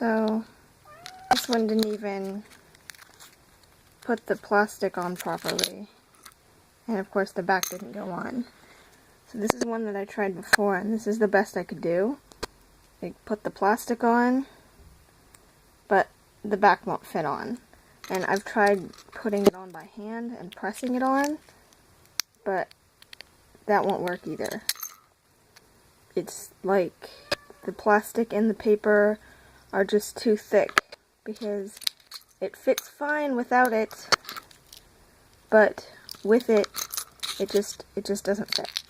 So this one didn't even put the plastic on properly. And of course the back didn't go on. So this is one that I tried before, and this is the best I could do. I put the plastic on, but the back won't fit on. And I've tried putting it on by hand and pressing it on, but that won't work either. It's like the plastic and the paper are just too thick, because it fits fine without it, but with it, it just doesn't fit.